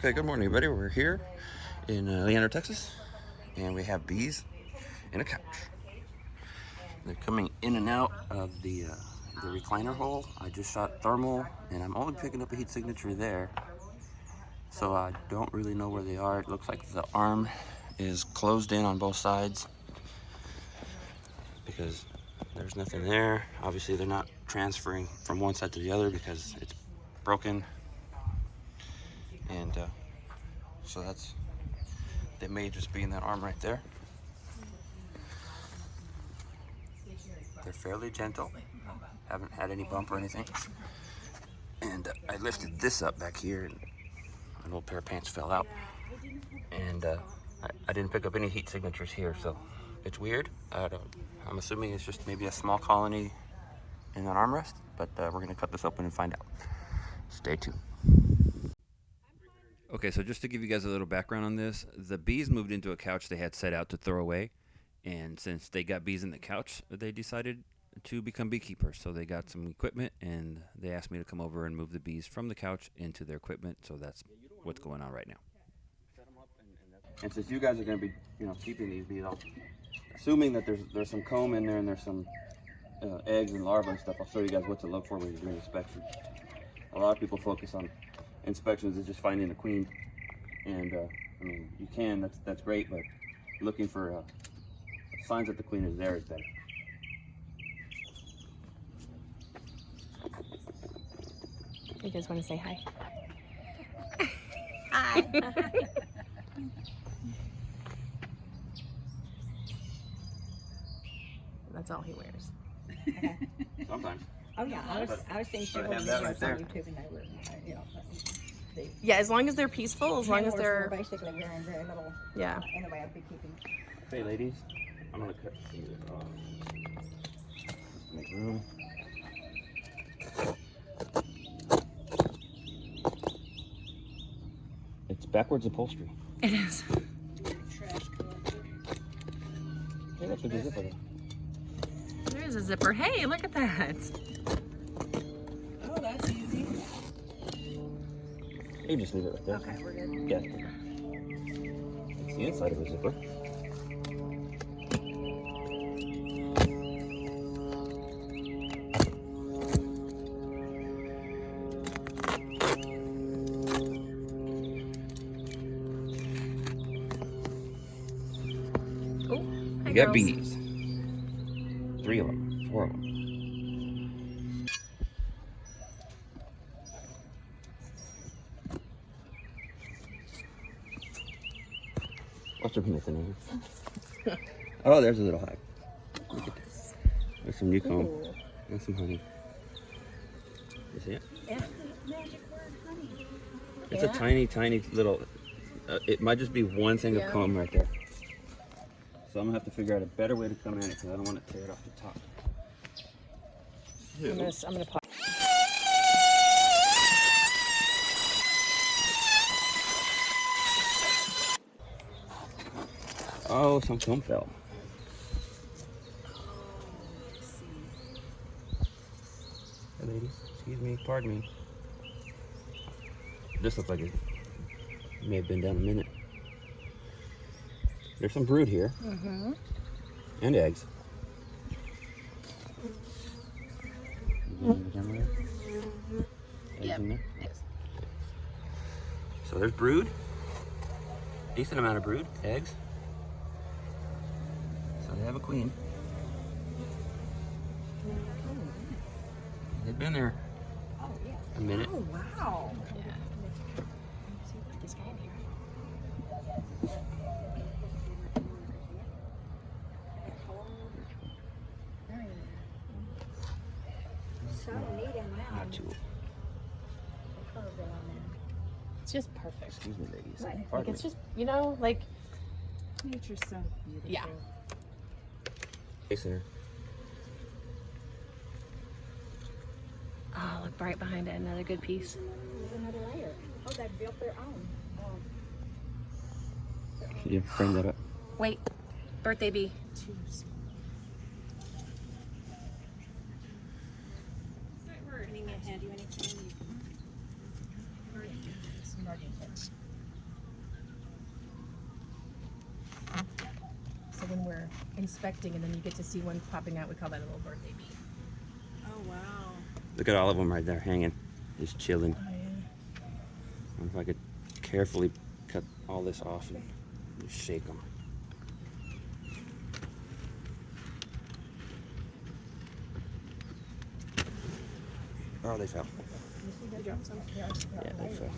Okay, good morning, everybody. We're here in Leander, Texas, and we have bees in a couch. They're coming in and out of the recliner hole. I just shot thermal, and I'm only picking up a heat signature there, so I don't really know where they are. It looks like the arm is closed in on both sides because there's nothing there. Obviously, they're not transferring from one side to the other because it's broken, and so they may just be in that arm right there. They're fairly gentle, haven't had any bump or anything. And I lifted this up back here, and an old pair of pants fell out. And I didn't pick up any heat signatures here, so it's weird. I'm assuming it's just maybe a small colony in an armrest, but we're gonna cut this open and find out. Stay tuned. Okay, so just to give you guys a little background on this, the bees moved into a couch they had set out to throw away. And since they got bees in the couch, they decided to become beekeepers. So they got some equipment, and they asked me to come over and move the bees from the couch into their equipment. So that's what's going on right now. And since you guys are going to be, keeping these bees, assuming that there's some comb in there and there's some eggs and larvae and stuff, I'll show you guys what to look for when you're doing inspection. A lot of people focus on inspections as just finding a queen, and I mean, you can. That's great, but looking for signs that the queen is there is better. You guys want to say hi? Hi. That's all he wears. Okay. Sometimes. Oh yeah, I was seeing people have that right there. on YouTube and they were, Yeah, as long as they're peaceful, as long as they're basically wearing very little. yeah. In the way of beekeeping. Hey, ladies, I'm gonna cut these off. Just to make room. It's backwards upholstery. It is. Hey, look, there's a zipper there. There's a zipper. Hey, look at that. Oh, that's easy. You just leave it right there. Okay, we're good. Yeah. It's the inside of a zipper. Oh, hi, You got girls. bees. 3 of them, 4 of them. Watch them missing over. Oh, there's a little hive. Look at this. There's some new comb and some honey. You see it? Yeah. Magic word, honey. It's a tiny, tiny little. It might just be one thing of comb right there. So I'm gonna have to figure out a better way to come at it because I don't want to tear it off the top. I'm gonna pause. Oh, some comb fell. Hey, ladies. Excuse me. Pardon me. This looks like it may have been down a minute. There's some brood here. Mm-hmm. And eggs. Eggs in there? So there's brood. Decent amount of brood. Eggs. So they have a queen. They've been there a minute. Oh wow. Yeah. Put this guy in here. So neat and round. Not too. It's just perfect. Excuse me, ladies. Right. Like Pardon it's me. just, like, Nature's so beautiful. yeah. Face in her. Oh, look right behind it. Another good piece. There's another layer. Oh, they built their own. Yeah, frame that up. Wait, birthday bee. Choose. Any man hand you anything? inspecting, and then you get to see one popping out. We call that a little birthday bee. Oh, wow. Look at all of them right there hanging, just chilling. Oh, yeah. I wonder if I could carefully cut all this off and just shake them. Oh, they fell. You dropped some? Yeah, they fell.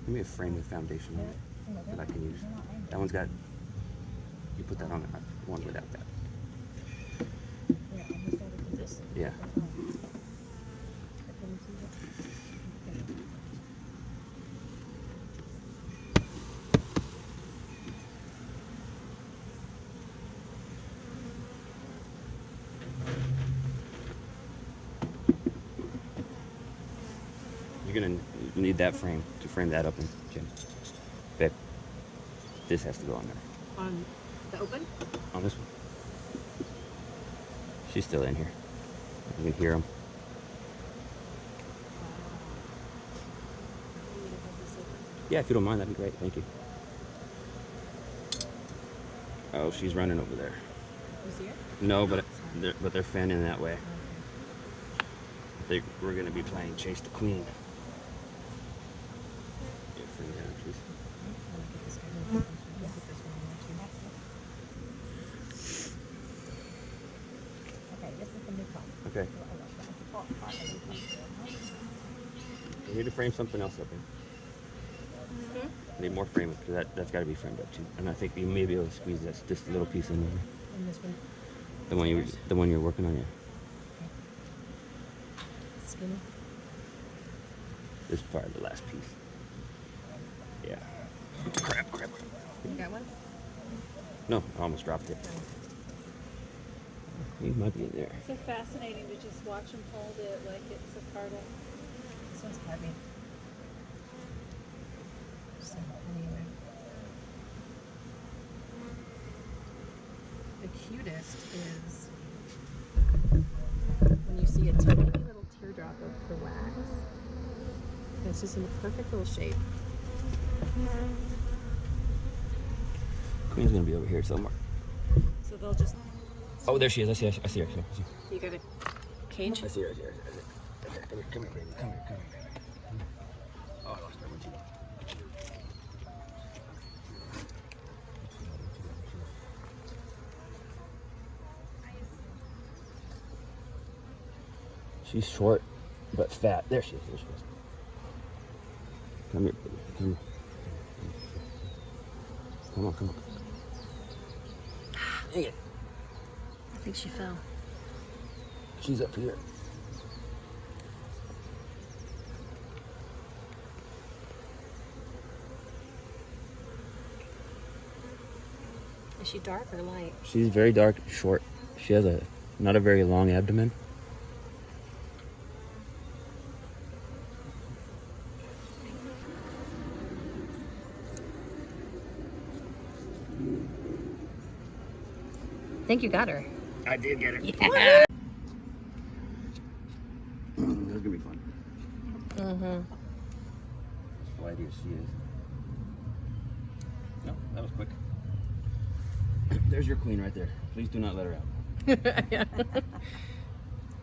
Give me a frame with foundation on it that I can use. That one's got, you put that on it, one without that. Yeah. You're gonna need that frame to frame that up in, Jim. Babe, this has to go on there. On the open? On this one. She's still in here. You can hear them. Yeah, if you don't mind, that'd be great. Thank you. Oh, she's running over there. You see it? No, but they're fanning that way. We're gonna be playing Chase the Queen. Yeah, frame it down, please. Okay, this is the new comb. Okay. We need to frame something else up here. Need more framing because that's got to be framed up too. And I think you may be able to squeeze this just a little piece in there. And this one? The one you're working on, yeah. Skinny? This is probably the last piece. Yeah. Crap. You got one? No, I almost dropped it. He might be in there. So fascinating to just watch him hold it like it's a part of. This one's heavy. So, anyway. The cutest is when you see a tiny little teardrop of the wax. And it's just in the perfect little shape. Queen's gonna be over here somewhere. So they'll just. Oh, there she is. I see her. You got a cage? I see her. Come here, baby. Come here. Oh, I lost her one too. She's short, but fat. There she is. Come here, baby. Come on. Dang it. I think she fell. She's up here. Is she dark or light? She's very dark, short. She has not a very long abdomen. I think you got her. I did get her. Yeah. That's gonna be fun. Mm-hmm. As flighty as she is. No, that was quick. There's your queen right there. Please do not let her out. Yeah.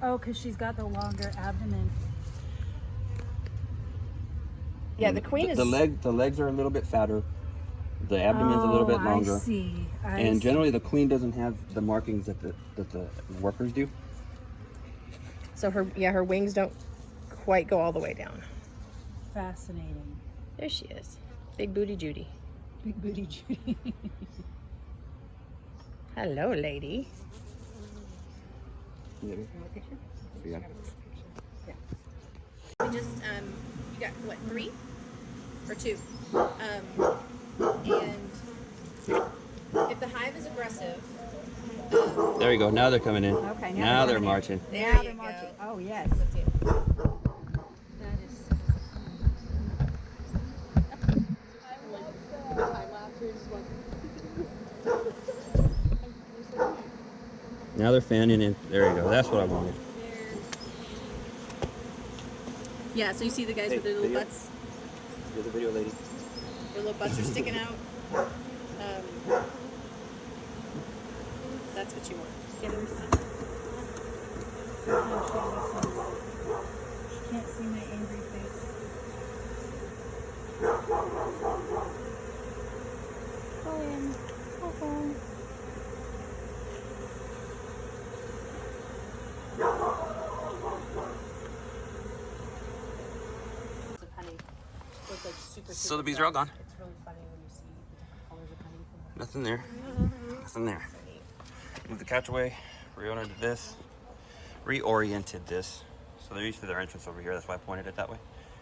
Oh, because she's got the longer abdomen. Yeah, the queen is. The legs are a little bit fatter. The abdomen's a little bit longer. I see. And generally the queen doesn't have the markings that the workers do. So her wings don't quite go all the way down. Fascinating. There she is. Big booty Judy. Big booty Judy. Hello, lady. Yeah. We just you got what, 3 or 2? And if the hive is aggressive, There you go. Now they're coming in. Okay, Now they're marching. there Now you they're go. marching. Oh, yes. Let's see it. That is. Now they're fanning in. There you go. That's what I wanted. Yeah, so you see the guys with their little video? butts. You're the video lady. Their little butts are sticking out. That's what you want. Get her some. She can't see my angry face. Go in. Go home. Of honey. Look like super, So the bees are all gone. It's really funny when you see the different colors of honey from the Nothing there. Nothing there. Moved the couch away. Reoriented this. Reoriented this. So they're used to their entrance over here. That's why I pointed it that way.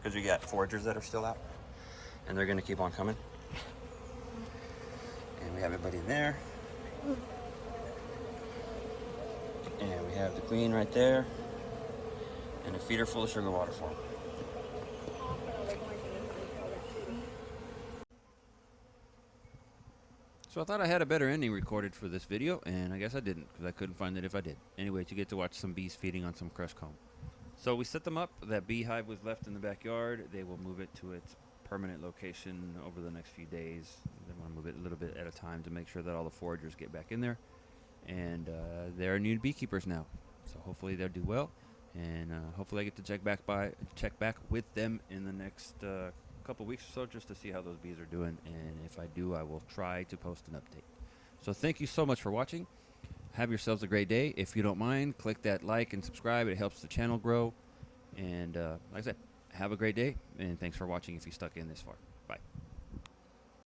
Because we got foragers that are still out. And they're going to keep on coming. And we have everybody in there. And we have the queen right there. And a feeder full of sugar water for them. So I thought I had a better ending recorded for this video, and I guess I didn't, because I couldn't find it if I did. Anyway, you get to watch some bees feeding on some crushed comb. So we set them up. That beehive was left in the backyard. They will move it to its permanent location over the next few days. They want to move it a little bit at a time to make sure that all the foragers get back in there. And they're new beekeepers now, so hopefully they'll do well. And hopefully I get to check back with them in the next couple weeks or so, just to see how those bees are doing, and if I do, I will try to post an update. So thank you so much for watching. Have yourselves a great day. If you don't mind, click that like and subscribe. It helps the channel grow. And like I said, have a great day, and thanks for watching if you stuck in this far.